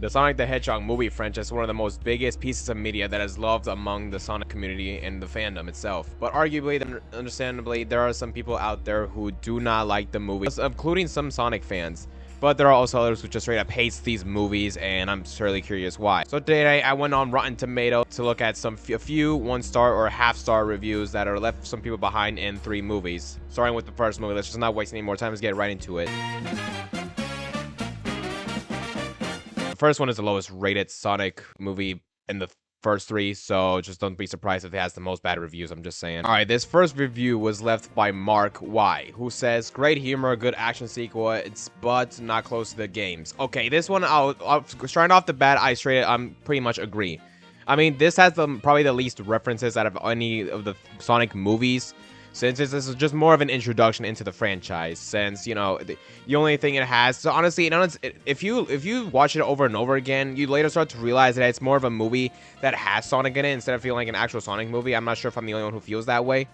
The Sonic the Hedgehog movie franchise is one of the most biggest pieces of media that is loved among the Sonic community and the fandom itself. But arguably, understandably, there are some people out there who do not like the movie, including some Sonic fans. But there are also others who just straight up hates these movies, and I'm surely curious why. So today I went on Rotten Tomatoes to look at a few 1-star or half-star reviews that are left some people behind in 3 movies. Starting with the first movie, let's just not waste any more time, let's get right into it. The first one is the lowest rated Sonic movie in the first 3, so just don't be surprised if it has the most bad reviews, I'm just saying. Alright, this first review was left by Mark Y, who says, great humor, good action sequence, but not close to the games. Okay, this one, I'll starting off the bat, I'm pretty much agree. I mean, this has probably the least references out of any of the Sonic movies, since this is just more of an introduction into the franchise, since, you know, the only thing it has, so honestly, if you watch it over and over again, you later start to realize that it's more of a movie that has Sonic in it, instead of feeling like an actual Sonic movie. I'm not sure if I'm the only one who feels that way,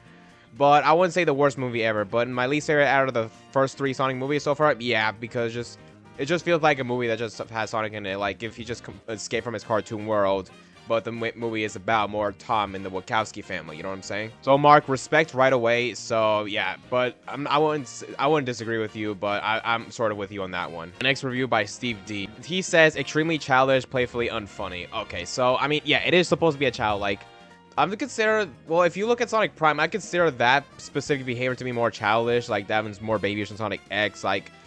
but I wouldn't say the worst movie ever, but my least favorite out of the first 3 Sonic movies so far, yeah, because it just feels like a movie that just has Sonic in it, like if he just escaped from his cartoon world, but the movie is about more Tom and the Wachowski family, you know what I'm saying? So Mark, respect right away, so yeah, but I wouldn't disagree with you, but I'm sort of with you on that one. The next review by Steve D. He says, extremely childish, playfully unfunny. Okay, so, I mean, yeah, it is supposed to be a child, I'm consider, well, if you look at Sonic Prime, I consider that specific behavior to be more childish, like that one's more babyish than Sonic X,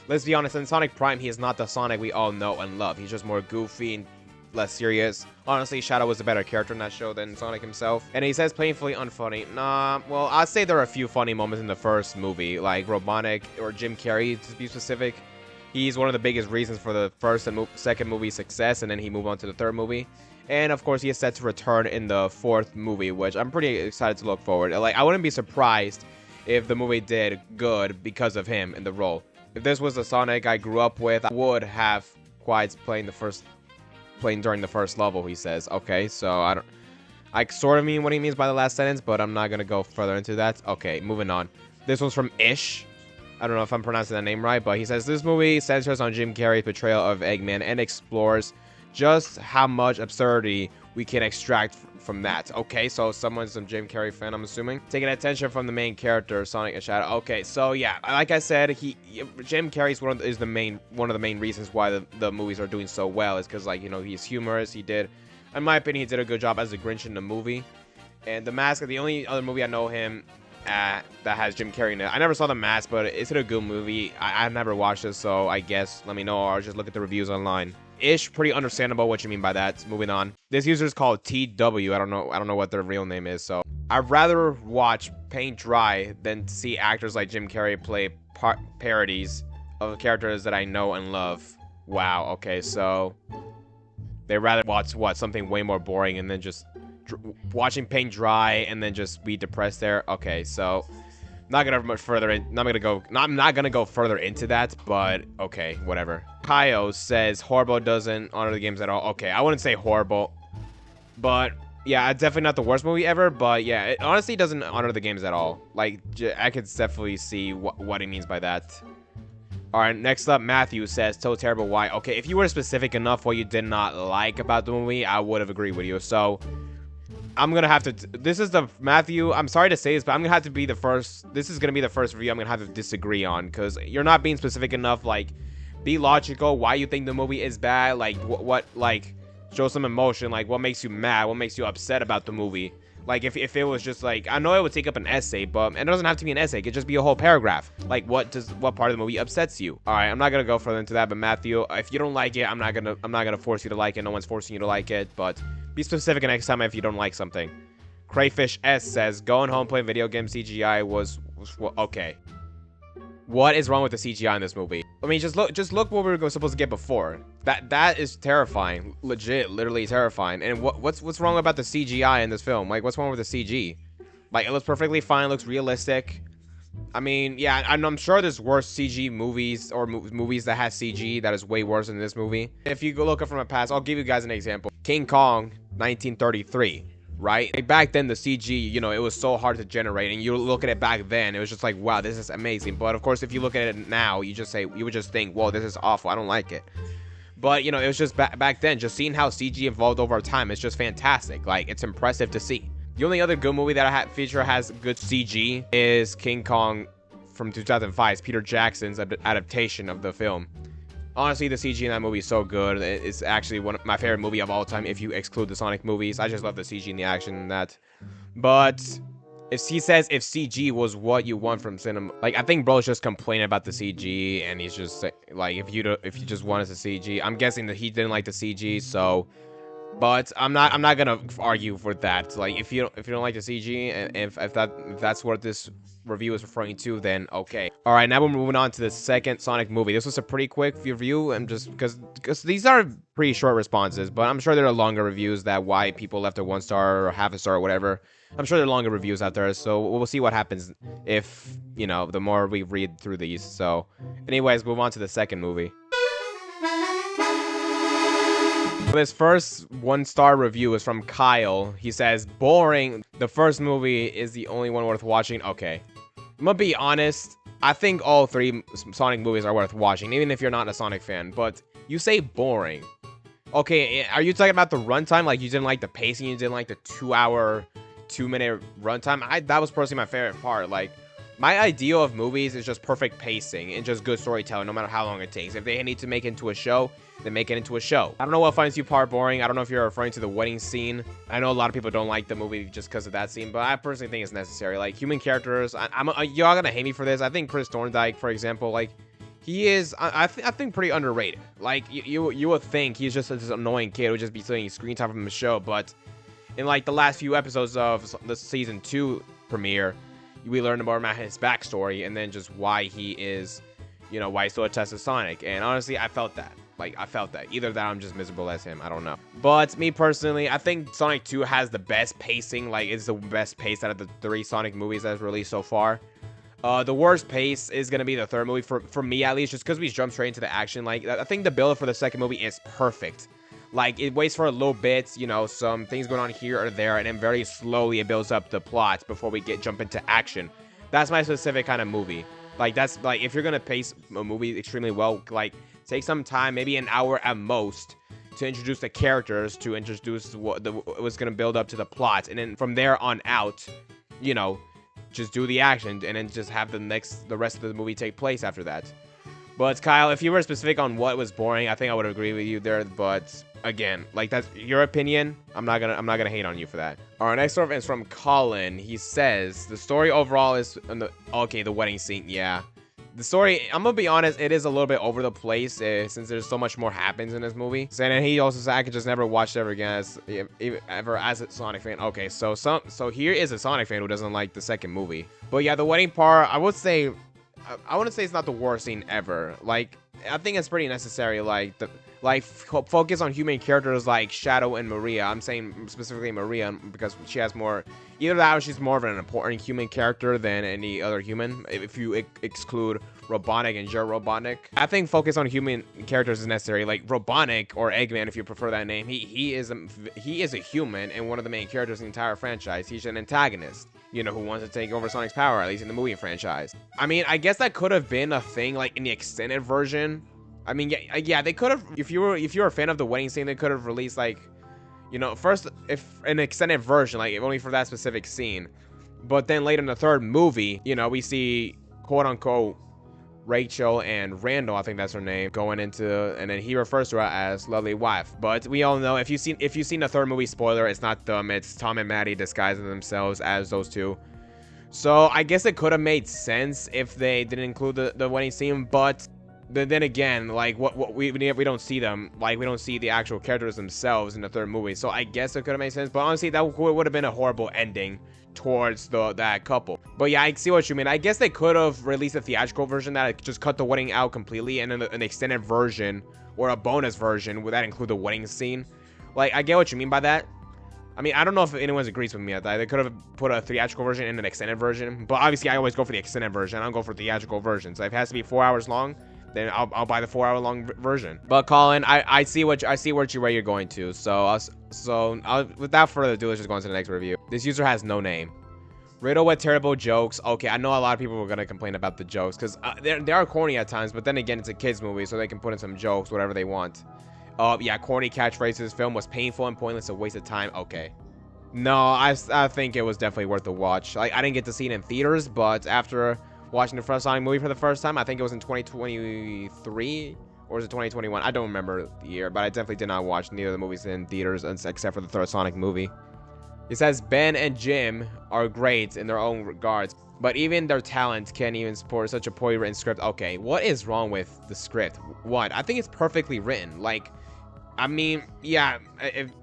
let's be honest, in Sonic Prime, he is not the Sonic we all know and love. He's just more goofy and less serious. Honestly, Shadow was a better character in that show than Sonic himself. And he says painfully unfunny. Nah, well, I'd say there are a few funny moments in the first movie, like Robotnik or Jim Carrey, to be specific. He's one of the biggest reasons for the first and second movie's success, and then he moved on to the third movie. And of course, he is set to return in the 4th movie, which I'm pretty excited to look forward. Like, I wouldn't be surprised if the movie did good because of him in the role. If this was the Sonic I grew up with, I would have quite playing during the first level, he says. Okay, so I sort of mean what he means by the last sentence, but I'm not gonna go further into that. Okay, moving on. This one's from Ish. I don't know if I'm pronouncing that name right, but he says, this movie centers on Jim Carrey's portrayal of Eggman and explores just how much absurdity we can extract from that. Okay, so someone's a Jim Carrey fan, I'm assuming. Taking attention from the main character, Sonic and Shadow. Okay, so yeah, like I said, Jim Carrey's one of the main reasons why the movies are doing so well, is because, like, you know, he's humorous. In my opinion, he did a good job as the Grinch in the movie. And The Mask, the only other movie I know him that has Jim Carrey in it. I never saw The Mask, but is it a good movie? I've never watched it, so I guess let me know, or just look at the reviews online. Ish, pretty understandable what you mean by that. Moving on. This user is called TW. I don't know what their real name is, so I'd rather watch paint dry than see actors like Jim Carrey play parodies of characters that I know and love. Wow, okay, so they'd rather watch something way more boring and then just watching paint dry and then just be depressed there. Okay, so I'm not gonna go further into that, but okay, whatever. Kyo says horrible doesn't honor the games at all. Okay, I wouldn't say horrible, but yeah, it's definitely not the worst movie ever, but yeah, it honestly doesn't honor the games at all. Like, I could definitely see what he means by that. Alright, next up, Matthew says, so terrible, why? Okay, if you were specific enough what you did not like about the movie, I would have agreed with you. So I'm gonna have to, this is the, Matthew, I'm sorry to say this, but I'm gonna have to be the first, this is gonna be the first review I'm gonna have to disagree on, because you're not being specific enough. Like, be logical, why you think the movie is bad, like, what, like, show some emotion, like, what makes you mad, what makes you upset about the movie. Like, if it was just, like, I know it would take up an essay, but it doesn't have to be an essay, it could just be a whole paragraph. Like, what part of the movie upsets you? Alright, I'm not gonna go further into that, but Matthew, if you don't like it, I'm not gonna force you to like it, no one's forcing you to like it, but be specific next time if you don't like something. Crayfish S says, going home playing video game CGI was okay. What is wrong with the CGI in this movie? I mean, just look what we were supposed to get before. That is terrifying. Legit, literally terrifying. And what's wrong about the CGI in this film? Like, what's wrong with the CG? Like, it looks perfectly fine, looks realistic. I mean, yeah, I'm sure there's worse CG movies or movies that has CG that is way worse than this movie. If you go look up from the past, I'll give you guys an example. King Kong, 1933. Right? Like, back then, the CG, you know, it was so hard to generate, and you look at it back then, it was just like, wow, this is amazing. But of course, if you look at it now, you would just think, whoa, this is awful, I don't like it. But, you know, it was just back then, just seeing how CG evolved over time, it's just fantastic. Like, it's impressive to see. The only other good movie that has good CG is King Kong from 2005. It's Peter Jackson's adaptation of the film. Honestly, the CG in that movie is so good. It's actually one of my favorite movie of all time if you exclude the Sonic movies. I just love the CG and the action in that. But if he says if CG was what you want from cinema, like, I think bro's just complaining about the CG, and he's just like, if you just wanted the CG, I'm guessing that he didn't like the CG, so. But I'm not gonna argue for that. Like, if you don't like the CG, and if that's what this review is referring to, then okay. All right, now we're moving on to the second Sonic movie. This was a pretty quick review, and just because these are pretty short responses, but I'm sure there are longer reviews that why people left a 1 star or half a star or whatever. I'm sure there are longer reviews out there, so we'll see what happens if, you know, the more we read through these. So, anyways, move on to the second movie. This first 1 star review is from Kyle. He says, boring. The first movie is the only one worth watching. Okay. I'm gonna be honest. I think all 3 Sonic movies are worth watching, even if you're not a Sonic fan. But you say boring. Okay, are you talking about the runtime? Like, you didn't like the pacing? You didn't like the 2-hour, 2-minute runtime? That was personally my favorite part. Like, my ideal of movies is just perfect pacing and just good storytelling, no matter how long it takes. If they need to make it into a show, then make it into a show. I don't know what finds you part boring. I don't know if you're referring to the wedding scene. I know a lot of people don't like the movie just because of that scene, but I personally think it's necessary. Like, human characters, y'all gonna hate me for this. I think Chris Thorndike, for example, like, he is, I think pretty underrated. Like, you would think he's just this annoying kid who would just be sitting screen time from the show, but in, like, the last few episodes of the season 2 premiere, we learned more about his backstory and then just why he is, you know, why he's so attached to Sonic. And honestly, I felt that. Like, I felt that. Either that or I'm just miserable as him. I don't know. But me personally, I think Sonic 2 has the best pacing. Like, it's the best pace out of the 3 Sonic movies that's released so far. The worst pace is going to be the third movie, for me at least, just because we jump straight into the action. Like, I think the build for the second movie is perfect. Like, it waits for a little bit, you know, some things going on here or there, and then very slowly it builds up the plot before we jump into action. That's my specific kind of movie. Like, that's, like, if you're gonna pace a movie extremely well, like, take some time, maybe an hour at most, to introduce the characters, to introduce what was gonna build up to the plot, and then from there on out, you know, just do the action, and then just have the rest of the movie take place after that. But Kyle, if you were specific on what was boring, I think I would agree with you there. But again, like, that's your opinion. I'm not gonna hate on you for that. All right, next one is from Colin. He says the story overall is the wedding scene. Yeah, the story, I'm gonna be honest, it is a little bit over the place since there's so much more happens in this movie. So, and he also said I could just never watch it ever again as a Sonic fan. Okay, so here is a Sonic fan who doesn't like the second movie. But yeah, the wedding part, I would say. I wouldn't say it's not the worst scene ever. Like, I think it's pretty necessary. Like, focus on human characters like Shadow and Maria. I'm saying specifically Maria because she has more. Either that or she's more of an important human character than any other human. If you exclude Robotnik and Joe Robotnik, I think focus on human characters is necessary. Like Robotnik or Eggman, if you prefer that name. He is a human and one of the main characters in the entire franchise. He's an antagonist, you know, who wants to take over Sonic's power, at least in the movie franchise. I mean, I guess that could have been a thing, like, in the extended version. I mean, yeah, they could have, if you're a fan of the wedding scene, they could have released, like, you know, first, if an extended version, like, only for that specific scene. But then later in the third movie, you know, we see, quote-unquote, Rachel and Randall, I think that's her name, going into, and then he refers to her as lovely wife. But we all know, if you've seen the third movie, spoiler, it's not them, it's Tom and Maddie disguising themselves as those two. So I guess it could have made sense if they didn't include the wedding scene, but then again, like, we don't see them, like, we don't see the actual characters themselves in the third movie. So I guess it could have made sense, but honestly, that would have been a horrible ending towards that couple. But yeah, I see what you mean. I guess they could have released a theatrical version that just cut the wedding out completely, and then an extended version or a bonus version would that include the wedding scene. Like, I get what you mean by that. I mean, I don't know if anyone agrees with me at that. They could have put a theatrical version and an extended version, but obviously I always go for the extended version. I don't go for theatrical version. So if it has to be 4 hours long, then I'll buy the 4 hour long version. But Colin, I see where you're going to. So without further ado, let's just go on to the next review. This user has no name. Riddle with terrible jokes. Okay, I know a lot of people were gonna complain about the jokes because they are corny at times, but then again, it's a kids movie, so they can put in some jokes, whatever they want. Oh, yeah, corny catchphrases. Film was painful and pointless, a waste of time. Okay. No, I think it was definitely worth the watch. Like, I didn't get to see it in theaters, but after watching the first Sonic movie for the first time, I think it was in 2023, or was it 2021? I don't remember the year, but I definitely did not watch neither of the movies in theaters except for the third Sonic movie. It says Ben and Jim are great in their own regards, but even their talent can't even support such a poorly written script. Okay, what is wrong with the script? What? I think it's perfectly written. Like, I mean, yeah,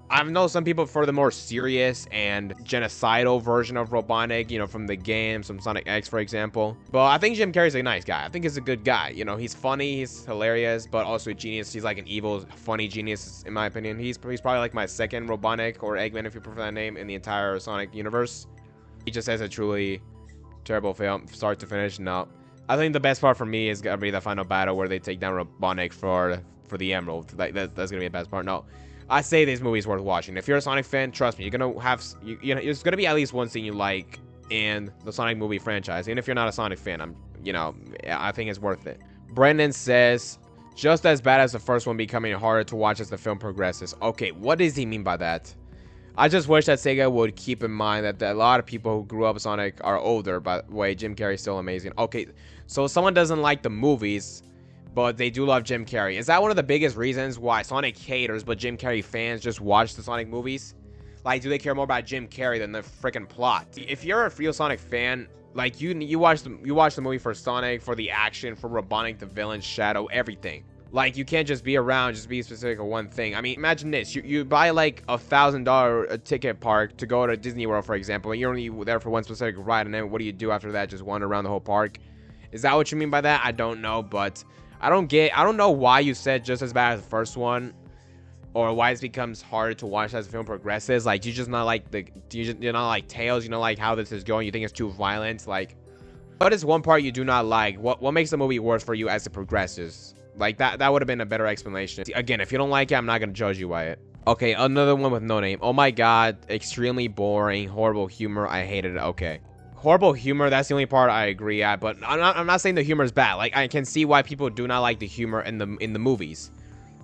I know some people prefer the more serious and genocidal version of Robotnik, you know, from the games, from Sonic X, for example. But I think Jim Carrey's a nice guy. I think he's a good guy. You know, he's funny, he's hilarious, but also a genius. He's like an evil, funny genius, in my opinion. He's probably like my second Robotnik, or Eggman, if you prefer that name, in the entire Sonic universe. He just has a truly terrible film, start to finish. No. I think the best part for me is gonna be the final battle where they take down Robotnik for the Emerald. Like that's gonna be the best part. No, I say this movie is worth watching. If you're a Sonic fan, trust me, you're gonna have you know, there's gonna be at least one scene you like in the Sonic movie franchise. And if you're not a Sonic fan, I think it's worth it. Brendan says, just as bad as the first one, becoming harder to watch as the film progresses. Okay, what does he mean by that? I just wish that Sega would keep in mind that a lot of people who grew up with Sonic are older. By the way, Jim Carrey's still amazing. Okay, so someone doesn't like the movies, but they do love Jim Carrey. Is that one of the biggest reasons why Sonic haters but Jim Carrey fans just watch the Sonic movies? Like, do they care more about Jim Carrey than the freaking plot? If you're a real Sonic fan, like you watch the movie for Sonic, for the action, for Robotnik, the villain, Shadow, everything. Like, you can't just be around, just be specific on one thing. I mean, imagine this. You buy, like, $1,000 ticket park to go to Disney World, for example, and you're only there for one specific ride, and then what do you do after that? Just wander around the whole park? Is that what you mean by that? I don't know, but I don't know why you said just as bad as the first one, or why it becomes harder to watch as the film progresses. Like, you're not like Tails, you know, like how this is going. You think it's too violent. Like, what is one part you do not like? What makes the movie worse for you as it progresses? Like, that would have been a better explanation. Again, if you don't like it, I'm not gonna judge you by it. Okay, another one with no name. Oh my god, extremely boring, horrible humor. I hated it. Okay, horrible humor. That's the only part I agree at. But I'm not saying the humor is bad. Like, I can see why people do not like the humor in the movies.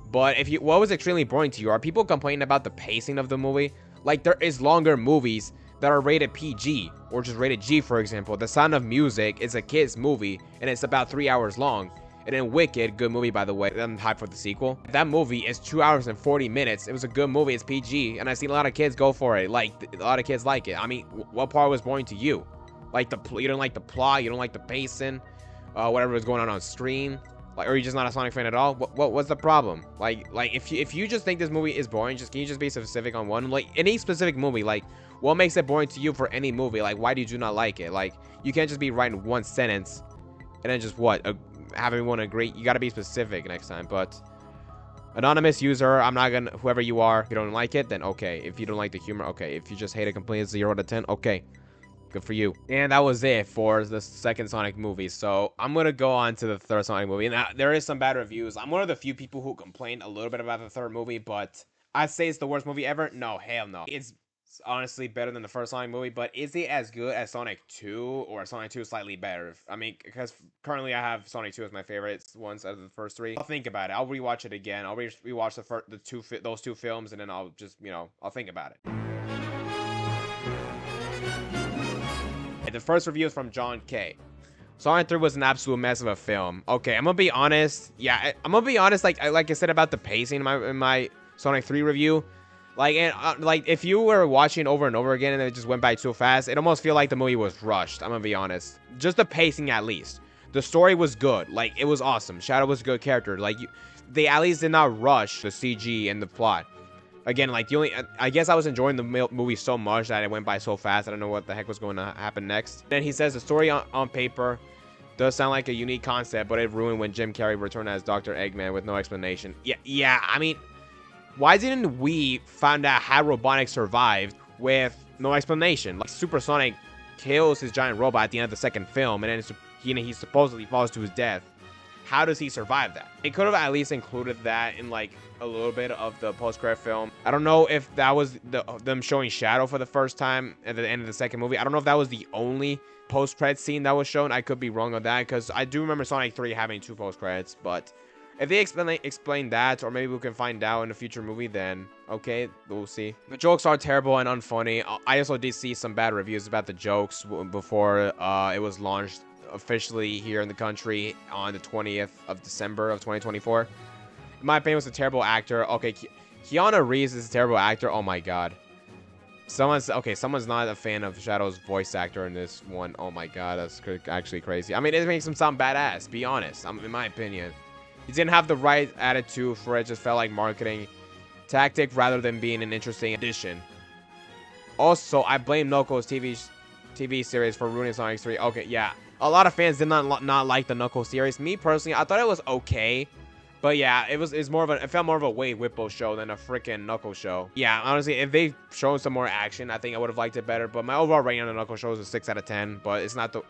But what was extremely boring to you? Are people complaining about the pacing of the movie? Like, there is longer movies that are rated PG or just rated G, for example. The Sound of Music is a kid's movie and it's about 3 hours long. And then Wicked, good movie by the way, I'm hyped for the sequel. That movie is 2 hours and 40 minutes. It was a good movie, it's PG, and I've seen a lot of kids go for it. Like, a lot of kids like it. I mean, what part was boring to you? Like, you don't like the plot, you don't like the pacing, whatever was going on screen? Like, or are you just not a Sonic fan at all? What's the problem? Like if you just think this movie is boring, can you just be specific on one? Like, any specific movie, like, what makes it boring to you for any movie? Like, why do you not like it? Like, you can't just be writing one sentence and then just have everyone agree. You gotta be specific next time. But anonymous user, I'm not gonna, whoever you are, if you don't like it, then okay. If you don't like the humor, okay. If you just hate it completely, 0 to 10, okay, good for you. And that was it for the second Sonic movie. So I'm gonna go on to the third Sonic movie. Now, there is some bad reviews. I'm one of the few people who complained a little bit about the third movie, but I'd say it's the worst movie ever. No, hell no. It's honestly better than the first Sonic movie, but is it as good as Sonic 2, or Sonic 2 slightly better? I mean, because currently I have Sonic 2 as my favorite ones out of the first three. I'll think about it. I'll rewatch it again. I'll rewatch those two films, and then I'll just, I'll think about it. The first review is from John K. Sonic 3 was an absolute mess of a film. Okay, I'm gonna be honest. Yeah, I'm gonna be honest. Like I said about the pacing in my Sonic 3 review. Like, if you were watching over and over again and it just went by too fast, it almost feel like the movie was rushed. I'm gonna be honest. Just the pacing, at least. The story was good. Like, it was awesome. Shadow was a good character. Like, they at least did not rush the CG and the plot. Again, like, I guess I was enjoying the movie so much that it went by so fast. I don't know what the heck was going to happen next. Then he says the story on paper does sound like a unique concept, but it ruined when Jim Carrey returned as Dr. Eggman with no explanation. Yeah. I mean, why didn't we find out how Robotnik survived with no explanation? Like, Super Sonic kills his giant robot at the end of the second film, and then he supposedly falls to his death. How does he survive that? It could have at least included that in, like, a little bit of the post-credit film. I don't know if that was them showing Shadow for the first time at the end of the second movie. I don't know if that was the only post-credit scene that was shown. I could be wrong on that, because I do remember Sonic 3 having 2 post-credits, but If they explain that, or maybe we can find out in a future movie, then okay, we'll see. The jokes are terrible and unfunny. I also did see some bad reviews about the jokes before it was launched officially here in the country on the 20th of December of 2024. In my opinion, it was a terrible actor. Okay, Keanu Reeves is a terrible actor. Oh my god. Someone's not a fan of Shadow's voice actor in this one. Oh my god, that's actually crazy. I mean, it makes him sound badass, be honest, in my opinion. He didn't have the right attitude for it. Just felt like marketing tactic rather than being an interesting addition. Also, I blame Knuckles TV series for ruining Sonic 3. Okay, yeah. A lot of fans did not like the Knuckles series. Me personally, I thought it was okay. But yeah, it felt more of a Wade Whipple show than a freaking Knuckles show. Yeah, honestly, if they showed some more action, I think I would have liked it better. But my overall rating on the Knuckles show is a 6 out of 10. But it's not the...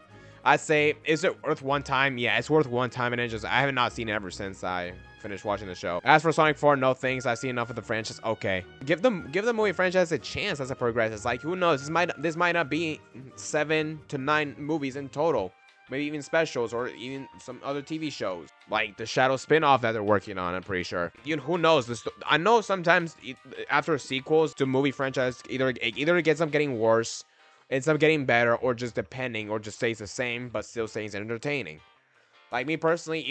I'd say, is it worth one time? Yeah, it's worth one time, and I have not seen it ever since I finished watching the show. As for Sonic 4, no thanks. I've seen enough of the franchise. Okay, give the movie franchise a chance as it progresses. Like, who knows? This might not be 7 to 9 movies in total. Maybe even specials or even some other TV shows like the Shadow spin-off that they're working on. I'm pretty sure. Who knows? I know sometimes after sequels, the movie franchise either it gets up getting worse, ends up getting better, or just depending, or just stays the same but still stays entertaining. Like me personally,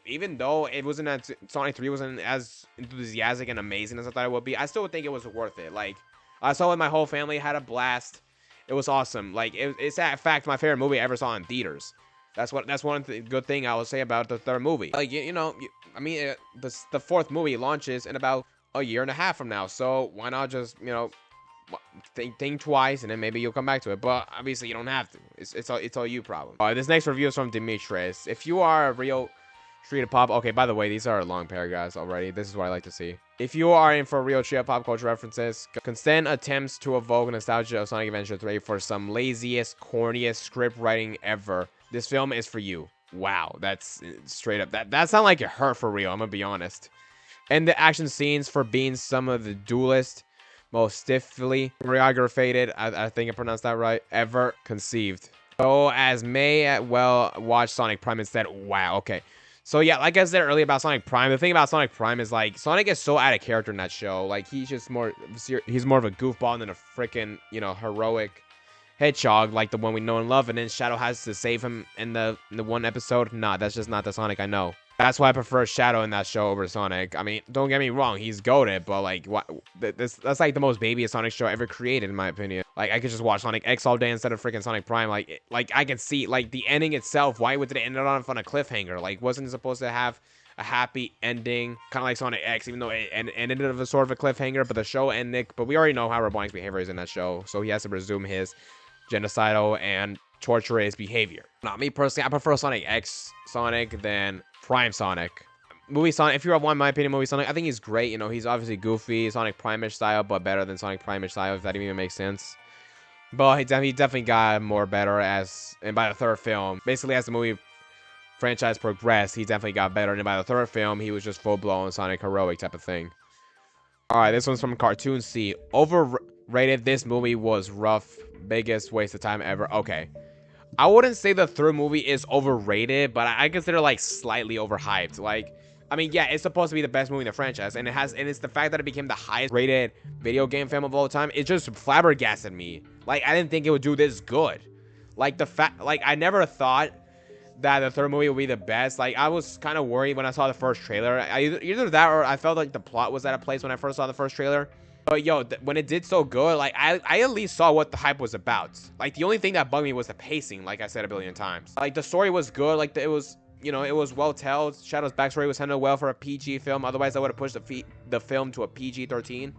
even though it wasn't as Sonic 3 wasn't as enthusiastic and amazing as I thought it would be, I still would think it was worth it. Like I saw it with my whole family, had a blast. It was awesome. Like it's in fact my favorite movie I ever saw in theaters. That's one good thing I will say about the third movie. Like I mean, the fourth movie launches in about a year and a half from now. So why not just think twice and then maybe you'll come back to it. But obviously you don't have to. It's all you problem. This next review is from Demetrius. If you are a real Street of Pop. Okay, by the way, these are long paragraphs already. This is what I like to see. If you are in for a real treat of pop culture references, constant attempts to evoke nostalgia of Sonic Adventure 3 for some laziest, corniest script writing ever, this film is for you. Wow, that's straight up. That sounds like it hurt for real, I'm gonna be honest. And the action scenes for being some of the duelest, most stiffly choreographed, I think I pronounced that right, ever conceived. So as may well watch Sonic Prime instead. Wow, okay. So yeah, like I said earlier about Sonic Prime, the thing about Sonic Prime is like Sonic is so out of character in that show. Like he's more of a goofball than a freaking, heroic hedgehog like the one we know and love. And then Shadow has to save him in the one episode. Nah, that's just not the Sonic I know. That's why I prefer Shadow in that show over Sonic. I mean, don't get me wrong, he's goated, but like, that's like the most babyest Sonic show ever created, in my opinion. Like, I could just watch Sonic X all day instead of freaking Sonic Prime. Like I can see, like, the ending itself. Why would it end on a cliffhanger? Like, wasn't it supposed to have a happy ending, kind of like Sonic X, even though it ended of a sort of a cliffhanger? But the show ended. But we already know how Robotnik's behavior is in that show, so he has to resume his genocidal and torturous behavior. Not me personally, I prefer Sonic X Sonic than Prime Sonic. Movie Sonic, if you want my opinion, Movie Sonic, I think he's great. He's obviously goofy, Sonic Prime-ish style, but better than Sonic Prime-ish style, if that even makes sense. But he definitely got more better and by the third film, basically as the movie franchise progressed, he definitely got better. And by the third film, he was just full-blown Sonic heroic type of thing. Alright, this one's from Cartoon C. Overrated, this movie was rough. Biggest waste of time ever. Okay. I wouldn't say the third movie is overrated, but I consider like slightly overhyped. Like, I mean, yeah, it's supposed to be the best movie in the franchise, and it's the fact that it became the highest rated video game film of all time. It just flabbergasted me. Like, I didn't think it would do this good. Like I never thought that the third movie would be the best. Like, I was kind of worried when I saw the first trailer. Either that or I felt like the plot was at a place when I first saw the first trailer. But yo, when it did so good, like I at least saw what the hype was about. Like the only thing that bugged me was the pacing, like I said a billion times. Like the story was good, like it was well told. Shadow's backstory was handled well for a PG film. Otherwise, I would have pushed the film to a PG-13.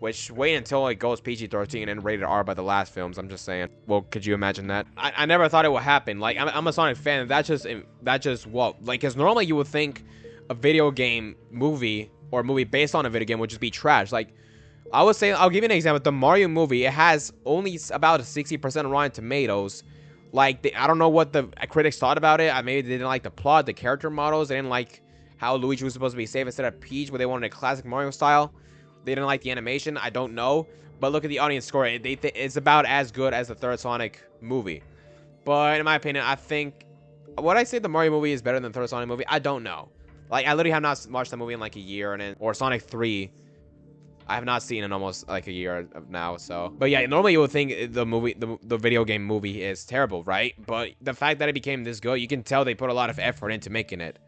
Which wait until it goes PG-13 and rated R by the last films. I'm just saying. Well, could you imagine that? I never thought it would happen. Like I'm a Sonic fan. That's just what, like, because normally you would think a video game movie or a movie based on a video game would just be trash. Like, I would say, I'll give you an example. The Mario movie, it has only about a 60% Rotten Tomatoes. Like, I don't know what the critics thought about it. Maybe they didn't like the plot, the character models. They didn't like how Luigi was supposed to be safe instead of Peach, but they wanted a classic Mario style. They didn't like the animation. I don't know. But look at the audience score. It's about as good as the third Sonic movie. But in my opinion, I think, would I say the Mario movie is better than the third Sonic movie? I don't know. Like, I literally have not watched that movie in like a year, or Sonic 3. I have not seen in almost like a year of now, so. But yeah, normally you would think the video game movie is terrible, right? But the fact that it became this good, you can tell they put a lot of effort into making it.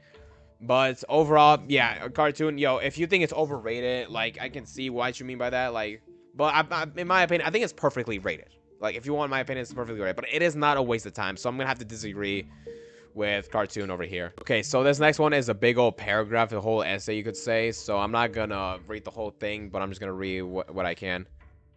But overall, yeah, a cartoon, yo, if you think it's overrated, like, I can see what you mean by that, like, but in my opinion, I think it's perfectly rated. Like, if you want my opinion, it's perfectly rated, but it is not a waste of time, so I'm gonna have to disagree with cartoon over here. Okay, so this next one is a big old paragraph, a whole essay, you could say, so I'm not gonna read the whole thing, but I'm just gonna read what I can.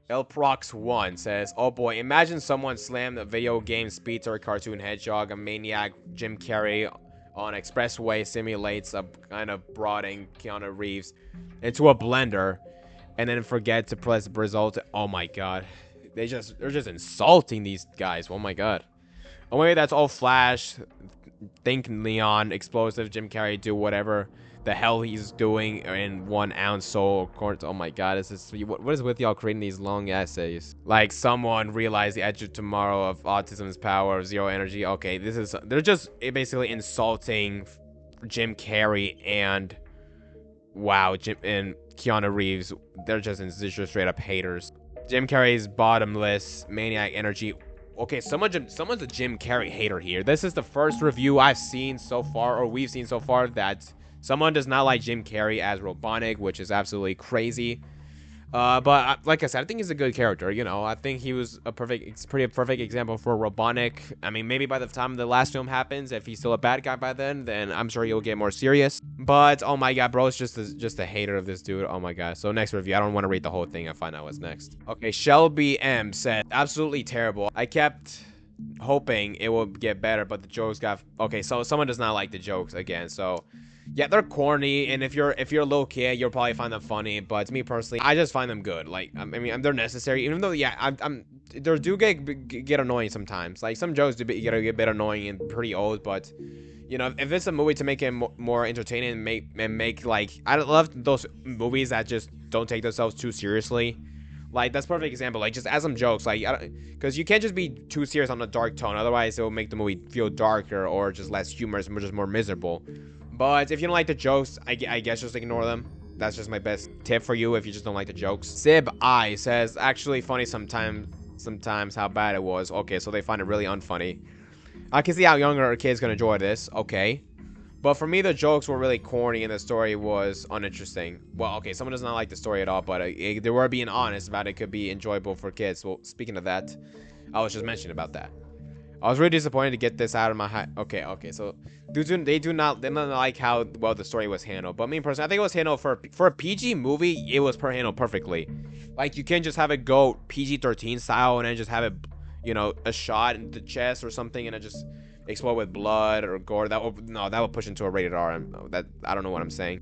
Elprox1 says, oh boy, imagine someone slammed a video game speed to a cartoon hedgehog, a maniac Jim Carrey on expressway simulates a kind of brooding Keanu Reeves into a blender, and then forget to press result. Oh my god, they're just insulting these guys. Oh my god. Oh wait, that's all Flash, Think Leon, Explosive, Jim Carrey do whatever the hell he's doing in 1 ounce soul corn. Oh my god, what is with y'all creating these long essays? Like, someone realized the edge of tomorrow of autism's power of zero energy. Okay, they're just basically insulting Jim Carrey and Jim and Keanu Reeves. They're just straight up haters. Jim Carrey's bottomless maniac energy. Okay, someone's a Jim Carrey hater here. This is the first review I've seen so far, or we've seen so far, that someone does not like Jim Carrey as Robotnik, which is absolutely crazy. But like I said, I think he's a good character. You know, I think he was a pretty perfect example for Robotnik. I mean, maybe by the time the last film happens, if he's still a bad guy by then I'm sure he'll get more serious. But oh my god, bro, it's just a hater of this dude. Oh my god. So next review, I don't want to read the whole thing and find out what's next. Okay, Shelby M said, absolutely terrible. I kept hoping it will get better, but the jokes got okay. So someone does not like the jokes again. So yeah, they're corny, and if you're a little kid, you'll probably find them funny. But to me personally, I just find them good. Like, I mean, they're necessary. Even though, yeah, they do get annoying sometimes. Like, some jokes do get a bit annoying and pretty old. But you know, if it's a movie to make it more entertaining and make like, I love those movies that just don't take themselves too seriously. Like, that's a perfect example. Like, just add some jokes, like, because you can't just be too serious on a dark tone. Otherwise, it will make the movie feel darker or just less humorous, just more miserable. But if you don't like the jokes, I guess just ignore them. That's just my best tip for you if you just don't like the jokes. Sib I says, actually funny sometimes how bad it was. Okay, so they find it really unfunny. I can see how younger kids can enjoy this. Okay. But for me, the jokes were really corny and the story was uninteresting. Well, okay, someone does not like the story at all, but they were being honest about it could be enjoyable for kids. Well, speaking of that, I was just mentioning about that. I was really disappointed to get this out of my head. Okay, so they do not like how well the story was handled. But me personally, I think it was handled for a PG movie. It was handled perfectly. Like, you can't just have it go PG-13 style and then just have it, you know, a shot in the chest or something and it just explode with blood or gore. That would push into a rated R. I don't know what I'm saying.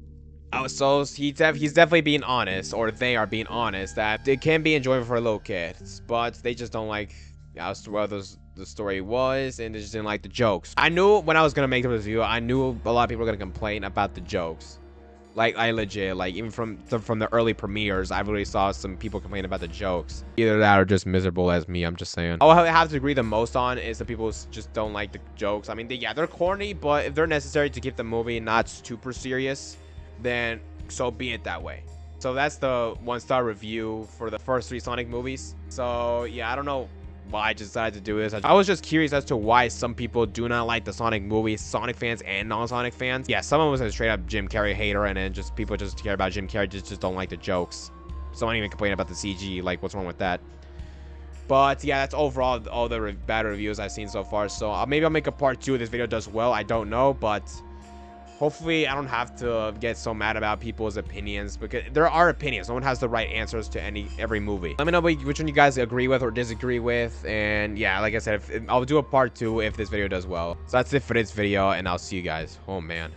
So he's definitely being honest, or they are being honest, that it can be enjoyable for little kids, but they just don't like how well the story was, and they just didn't like the jokes. I knew when I was gonna make the review, I knew a lot of people were gonna complain about the jokes. Like, I legit, like, even from the early premieres, I really saw some people complain about the jokes. Either that or just miserable as me, I'm just saying. All I have to agree the most on is that people just don't like the jokes. I mean, they're corny, but if they're necessary to keep the movie not super serious, then so be it that way. So that's the 1-star review for the first 3 Sonic movies. So yeah, I don't know why I decided to do this. I was just curious as to why some people do not like the Sonic movies, Sonic fans and non-Sonic fans. Yeah, someone was a straight up Jim Carrey hater, and then just people just care about Jim Carrey, just don't like the jokes. Someone even complained about the CG, like, what's wrong with that? But yeah, that's overall all the bad reviews I've seen so far. So maybe I'll make a part 2 if this video does well. I don't know, but hopefully I don't have to get so mad about people's opinions, because there are opinions. No one has the right answers to every movie. Let me know which one you guys agree with or disagree with. And yeah, like I said, I'll do a part 2 if this video does well. So that's it for this video, and I'll see you guys. Oh man.